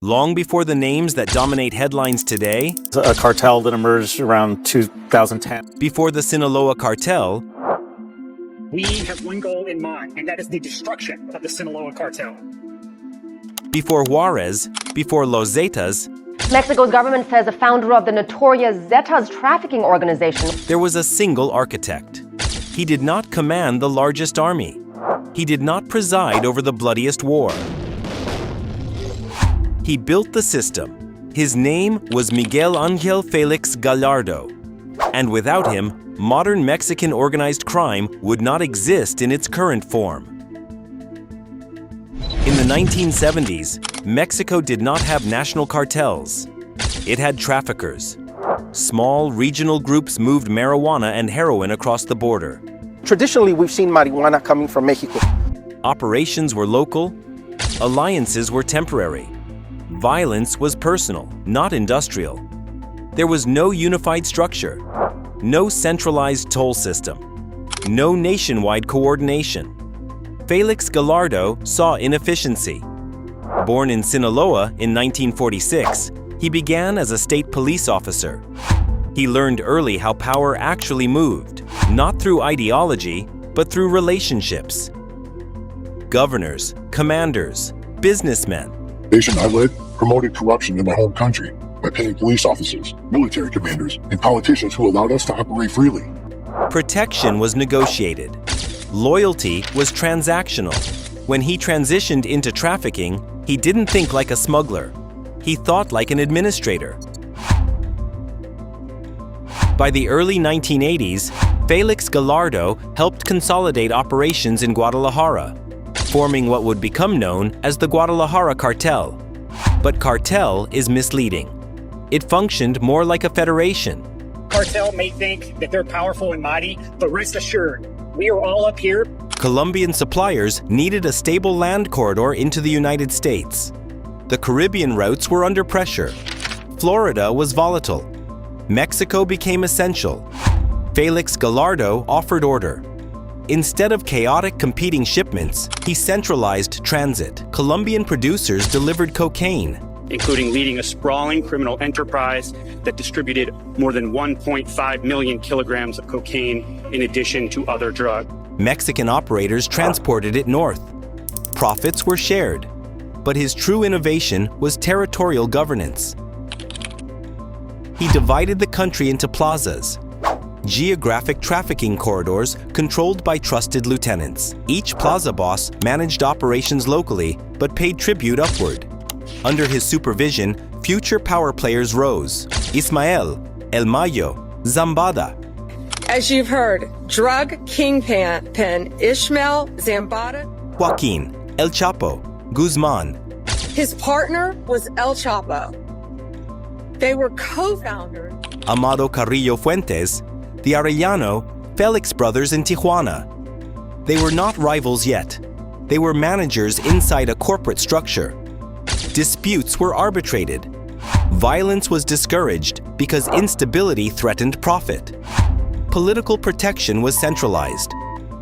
long before the names that dominate headlines today, a cartel that emerged around 2010. Before the Sinaloa cartel, we have one goal in mind, and that is the destruction of the Sinaloa cartel. Before Juarez, before Los Zetas, Mexico's government says the founder of the notorious Zetas trafficking organization. There was a single architect. He did not command the largest army. He did not preside over the bloodiest war. He built the system. His name was Miguel Ángel Félix Gallardo. And without him, modern Mexican organized crime would not exist in its current form. In the 1970s, Mexico did not have national cartels. It had traffickers. Small regional groups moved marijuana and heroin across the border. Traditionally, we've seen marijuana coming from Mexico. Operations were local. Alliances were temporary. Violence was personal, not industrial. There was no unified structure, no centralized toll system, no nationwide coordination. Félix Gallardo saw inefficiency. Born in Sinaloa in 1946, he began as a state police officer. He learned early how power actually moved, not through ideology, but through relationships. Governors, commanders, businessmen. The nation I led promoted corruption in my home country by paying police officers, military commanders, and politicians who allowed us to operate freely. Protection was negotiated. Loyalty was transactional. When he transitioned into trafficking, he didn't think like a smuggler. He thought like an administrator. By the early 1980s, Félix Gallardo helped consolidate operations in Guadalajara, forming what would become known as the Guadalajara cartel. But cartel is misleading. It functioned more like a federation. Cartel may think that they're powerful and mighty, but rest assured, we are all up here. Colombian suppliers needed a stable land corridor into the United States. The Caribbean routes were under pressure. Florida was volatile. Mexico became essential. Félix Gallardo offered order. Instead of chaotic competing shipments, he centralized transit. Colombian producers delivered cocaine, including leading a sprawling criminal enterprise that distributed more than 1.5 million kilograms of cocaine in addition to other drugs. Mexican operators transported it north. Profits were shared, but his true innovation was territorial governance. He divided the country into plazas, geographic trafficking corridors controlled by trusted lieutenants. Each plaza boss managed operations locally, but paid tribute upward. Under his supervision, future power players rose: Ismael, El Mayo, Zambada. As you've heard, drug kingpin Ishmael Zambada, Joaquin, El Chapo, Guzman. His partner was El Chapo. They were co-founders. Amado Carrillo Fuentes, the Arellano, Félix brothers in Tijuana. They were not rivals yet. They were managers inside a corporate structure. Disputes were arbitrated. Violence was discouraged because instability threatened profit. Political protection was centralized.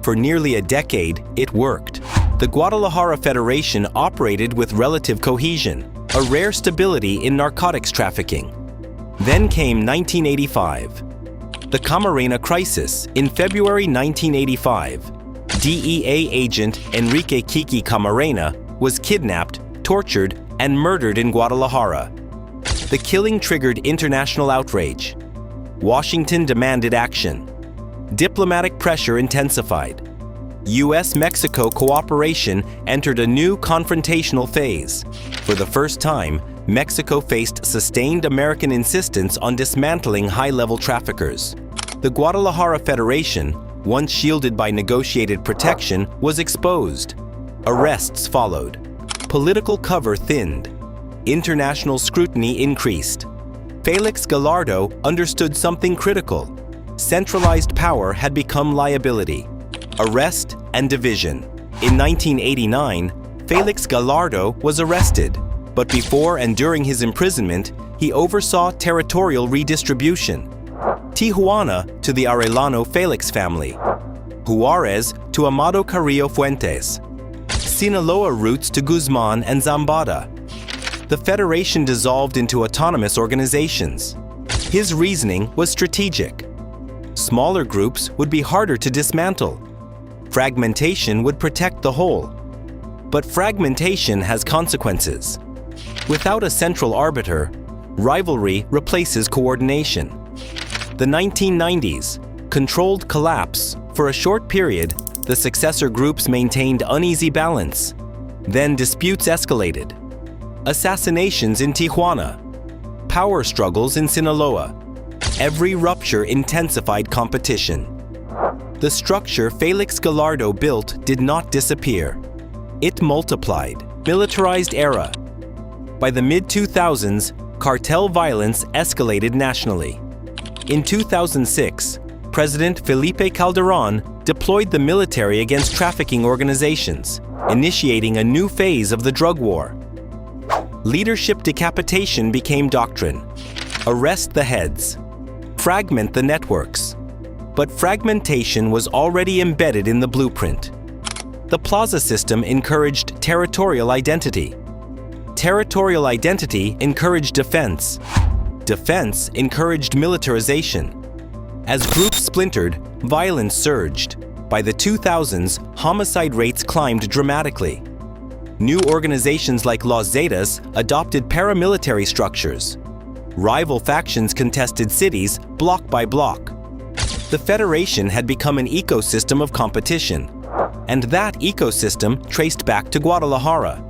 For nearly a decade, it worked. The Guadalajara Federation operated with relative cohesion, a rare stability in narcotics trafficking. Then came 1985. The Camarena crisis. In February 1985, DEA agent Enrique Kiki Camarena was kidnapped, tortured, and murdered in Guadalajara. The killing triggered international outrage. Washington demanded action. Diplomatic pressure intensified. U.S.-Mexico cooperation entered a new confrontational phase. For the first time, Mexico faced sustained American insistence on dismantling high-level traffickers. The Guadalajara Federation, once shielded by negotiated protection, was exposed. Arrests followed. Political cover thinned. International scrutiny increased. Félix Gallardo understood something critical. Centralized power had become liability. Arrest and division. In 1989, Félix Gallardo was arrested, but before and during his imprisonment, he oversaw territorial redistribution. Tijuana to the Arellano Félix family. Juarez to Amado Carrillo Fuentes. Sinaloa routes to Guzman and Zambada. the Federation dissolved into autonomous organizations. His reasoning was strategic. Smaller groups would be harder to dismantle. Fragmentation would protect the whole. But fragmentation has consequences. Without a central arbiter, rivalry replaces coordination. The 1990s, controlled collapse. For a short period, the successor groups maintained uneasy balance. Then disputes escalated. Assassinations in Tijuana. Power struggles in Sinaloa. Every rupture intensified competition. The structure Félix Gallardo built did not disappear. It multiplied. Militarized era. By the mid-2000s, cartel violence escalated nationally. In 2006, President Felipe Calderón deployed the military against trafficking organizations, initiating a new phase of the drug war. Leadership decapitation became doctrine. Arrest the heads. Fragment the networks. But fragmentation was already embedded in the blueprint. The plaza system encouraged territorial identity. Territorial identity encouraged defense. Defense encouraged militarization. As groups splintered, violence surged. By the 2000s, homicide rates climbed dramatically. New organizations like Los Zetas adopted paramilitary structures. Rival factions contested cities block by block. The Federation had become an ecosystem of competition, and that ecosystem traced back to Guadalajara.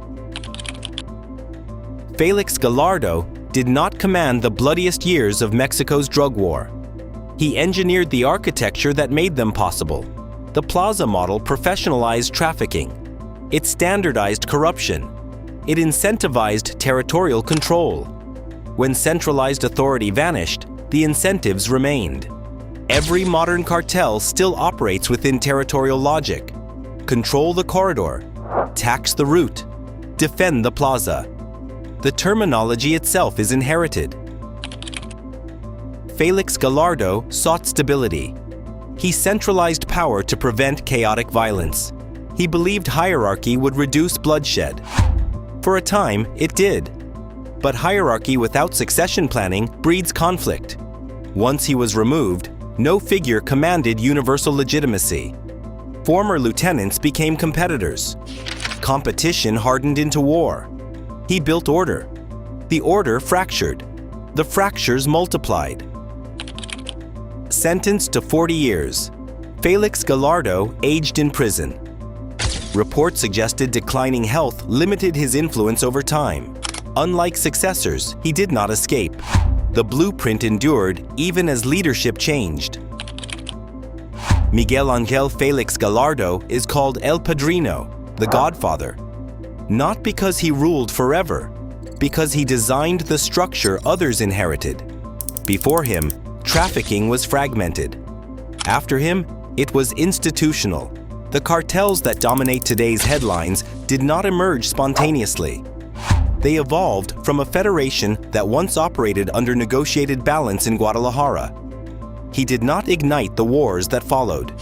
Félix Gallardo did not command the bloodiest years of Mexico's drug war. He engineered the architecture that made them possible. The plaza model professionalized trafficking. It standardized corruption. It incentivized territorial control. When centralized authority vanished, the incentives remained. Every modern cartel still operates within territorial logic. Control the corridor, tax the route, defend the plaza. The terminology itself is inherited. Félix Gallardo sought stability. He centralized power to prevent chaotic violence. He believed hierarchy would reduce bloodshed. For a time, it did. But hierarchy without succession planning breeds conflict. Once he was removed, no figure commanded universal legitimacy. Former lieutenants became competitors. Competition hardened into war. He built order. The order fractured. The fractures multiplied. Sentenced to 40 years, Félix Gallardo aged in prison. Reports suggested declining health limited his influence over time. Unlike successors, he did not escape. The blueprint endured even as leadership changed. Miguel Ángel Félix Gallardo is called El Padrino, the Godfather. Not because he ruled forever, because he designed the structure others inherited. Before him, trafficking was fragmented. After him, it was institutional. The cartels that dominate today's headlines did not emerge spontaneously. They evolved from a federation that once operated under negotiated balance in Guadalajara. He did not ignite the wars that followed.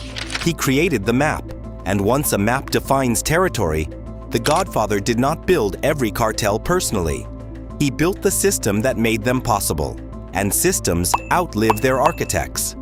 He created the map, and once a map defines territory, the Godfather did not build every cartel personally. He built the system that made them possible, and systems outlive their architects.